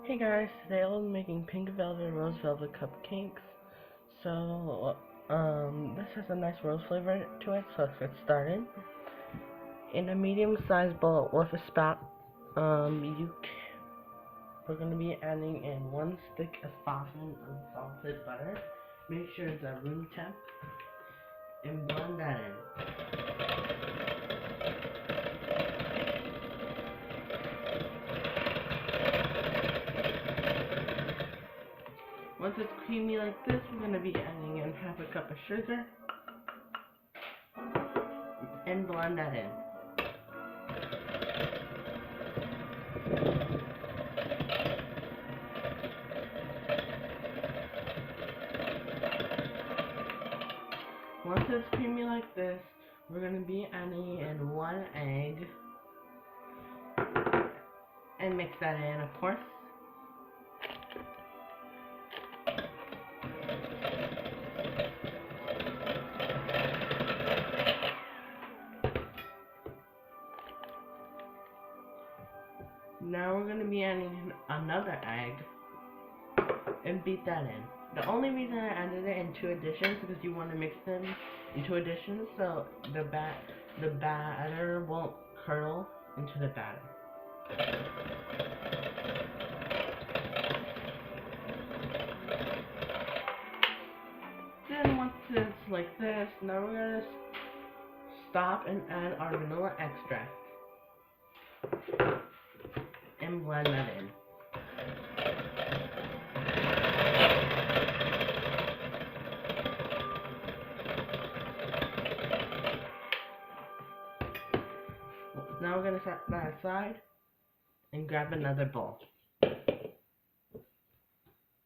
Hey guys, today I'll be making pink velvet and rose velvet cupcakes. So, this has a nice rose flavor to it, so let's get started. In a medium-sized bowl with a spout, we're going to be adding in 1 stick of softened unsalted butter. Make sure it's at room temp, and blend that in. Once it's creamy like this, we're going to be adding in half a cup of sugar and blend that in. Once it's creamy like this, we're going to be adding in 1 egg and mix that in, of course. Now we're going to be adding in another egg and beat that in. The only reason I added it in 2 additions is because you want to mix them in 2 additions so the batter won't curdle into the batter. Then once it's like this, now we're going to stop and add our vanilla extract and blend that in. Now we're going to set that aside and grab another bowl.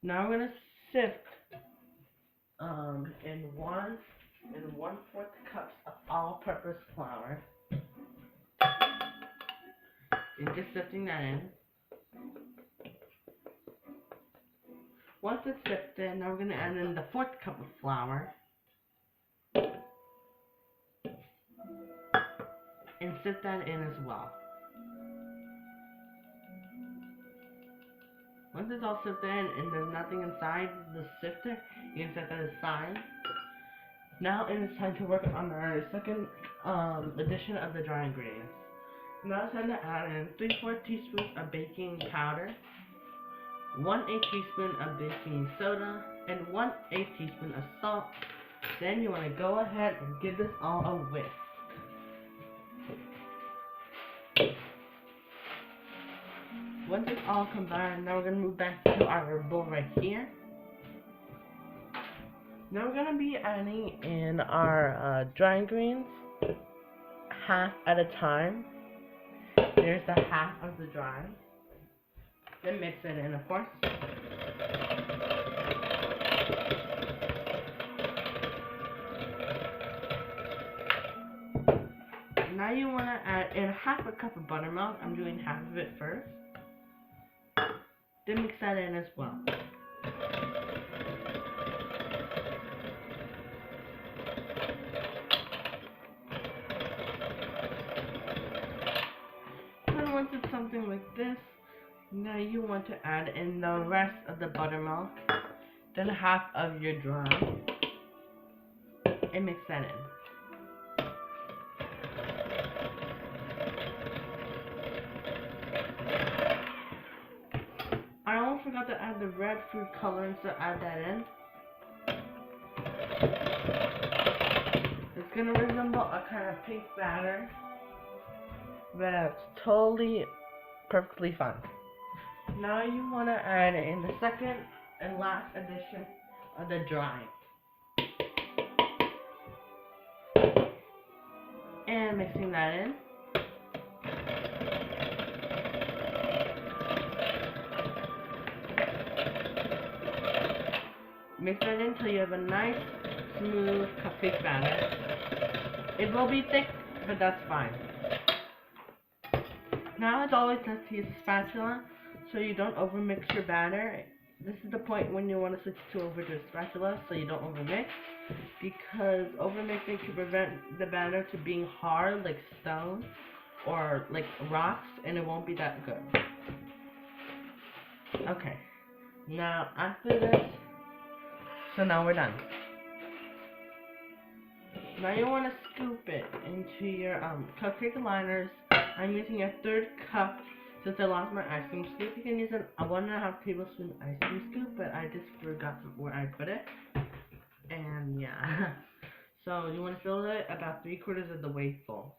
Now we're going to sift in 1 1/4 cups of all-purpose flour. And just sifting that in. Once it's sifted, now we're going to add in the 4th cup of flour. And sift that in as well. Once it's all sifted in and there's nothing inside the sifter, you can set that aside. Now it is time to work on our second addition of the dry ingredients. Now it's time to add in 3/4 teaspoons of baking powder, 1/8 teaspoon of baking soda, and 1/8 teaspoon of salt. Then you want to go ahead and give this all a whisk. Once it's all combined, now we're going to move back to our bowl right here. Now we're going to be adding in our dry ingredients half at a time. There's the half of the dry. Then mix it in, of course. Now you want to add in half a cup of buttermilk. I'm doing half of it first. Then mix that in as well. Then once it's something like this, now you want to add in the rest of the buttermilk, then half of your dry, and mix that in. I almost forgot to add the red food coloring, so add that in. It's going to resemble a kind of pink batter, but it's totally perfectly fine. Now you want to add in the second and last addition of the dry. And mixing that in. Mix that in until you have a nice, smooth cupcake batter. It will be thick, but that's fine. Now it's always nice to use a spatula so you don't overmix your batter. This is the point when you want to switch over to a spatula so you don't overmix, because overmixing can prevent the batter to being hard like stone or like rocks, and it won't be that good. Okay. Now after this, so now we're done. Now you want to scoop it into your cupcake liners. I'm using a 1/3 cup since I lost my ice cream scoop. You can use a 1.5 tablespoon ice cream scoop, but I just forgot where I put it. And yeah. So you want to fill it about 3/4 of the way full.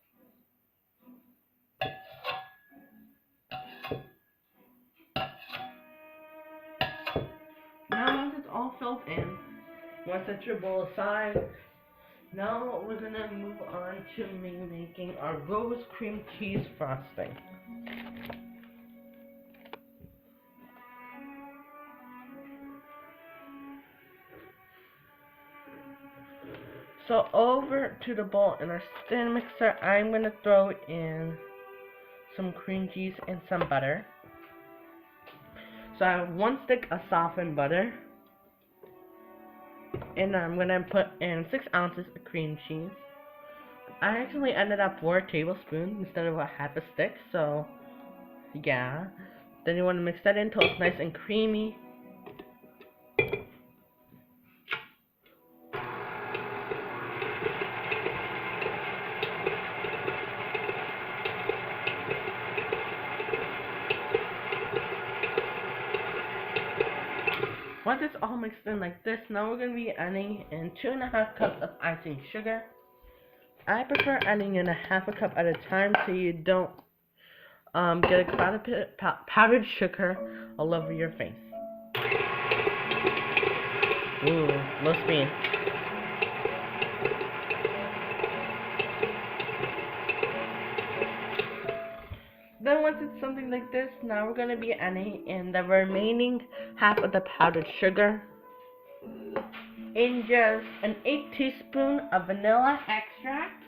Now once it's all filled in, once set your bowl aside. Now we're gonna move on to making our rose cream cheese frosting. So over to the bowl in our stand mixer, I'm gonna throw in some cream cheese and some butter. So I have 1 stick of softened butter, and I'm gonna put in 6 ounces of cream cheese. I actually ended up 4 tablespoons instead of a half a stick, so yeah. Then you want to mix that in until it's nice and creamy. Once it's all mixed in like this, now we're going to be adding in 2.5 cups of icing sugar. I prefer adding in 1/2 cup at a time so you don't get a powdered sugar all over your face. Ooh, low speed. Then once it's something like this, now we're going to be adding in the remaining half of the powdered sugar. In just an 1/8 teaspoon of vanilla extract.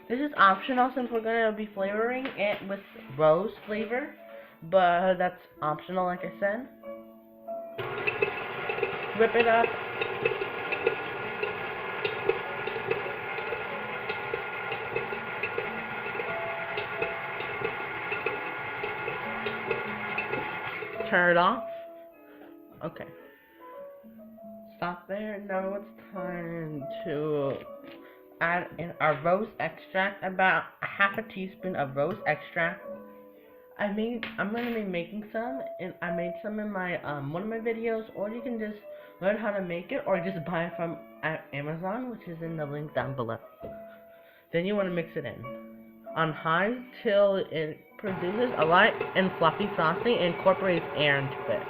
This is optional since we're going to be flavoring it with rose flavor, but that's optional like I said. Whip it up. Turn it off. Okay. Stop there. Now it's time to add in our rose extract, about 1/2 teaspoon of rose extract. I'm gonna be making some, and I made some in my one of my videos, or you can just learn how to make it, or just buy it from Amazon, which is in the link down below. Then you want to mix it in on high till it produces a light and fluffy frosting and incorporates air into it.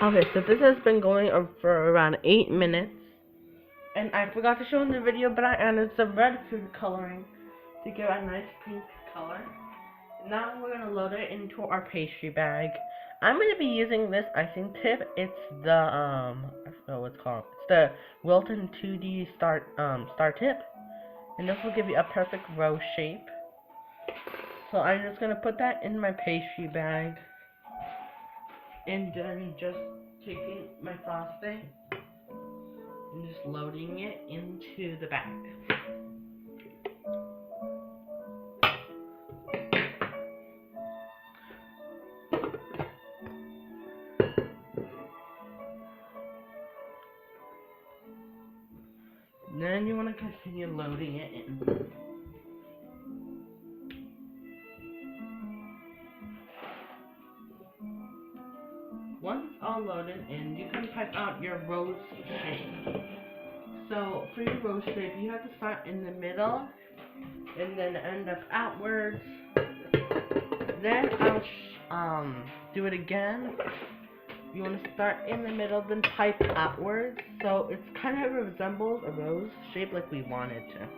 Okay, so this has been going on for around 8 minutes. And I forgot to show in the video, but I added some red food coloring to give a nice pink color. Now we're going to load it into our pastry bag. I'm going to be using this icing tip. It's the, I forgot what it's called. It's the Wilton 2D star tip. And this will give you a perfect rose shape. So I'm just going to put that in my pastry bag. And then just taking my frosting and just loading it into the bag. Then you want to continue loading it in. Once it's all loaded in, you can type out your rose shape. So for your rose shape, you have to start in the middle and then end up outwards. Then I'll do it again. You want to start in the middle, then type outwards, so it kind of resembles a rose shape like we want it to.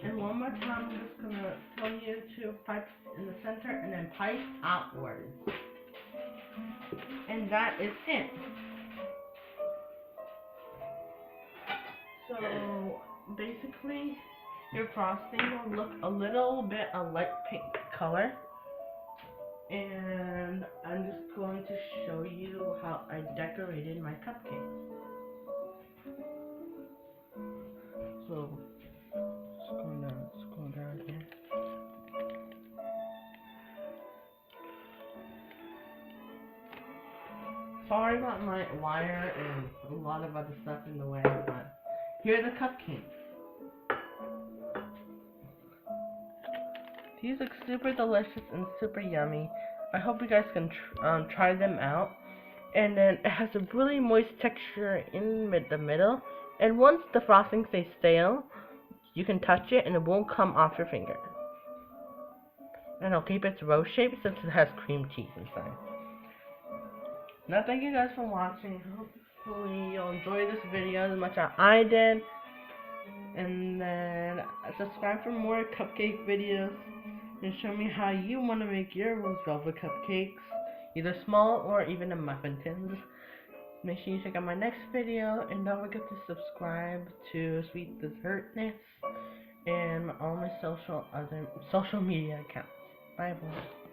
And one more time, I'm just going to tell you to pipe in the center and then pipe outwards. And that is it. So basically, your frosting will look a little bit a light pink color. And I'm just going to show you how I decorated my cupcakes. So, scroll down here. Sorry about my wire and a lot of other stuff in the way, but here are the cupcakes. These look super delicious and super yummy. I hope you guys can try them out. And then it has a really moist texture in the middle. And once the frosting stays stale, you can touch it and it won't come off your finger. And it'll keep its rose shape since it has cream cheese inside. Now thank you guys for watching. Hopefully you'll enjoy this video as much as I did. And then subscribe for more cupcake videos. And show me how you want to make your rose velvet cupcakes. Either small or even in muffin tins. Make sure you check out my next video. And don't forget to subscribe to Sweetdessertness. And all my social media accounts. Bye everyone.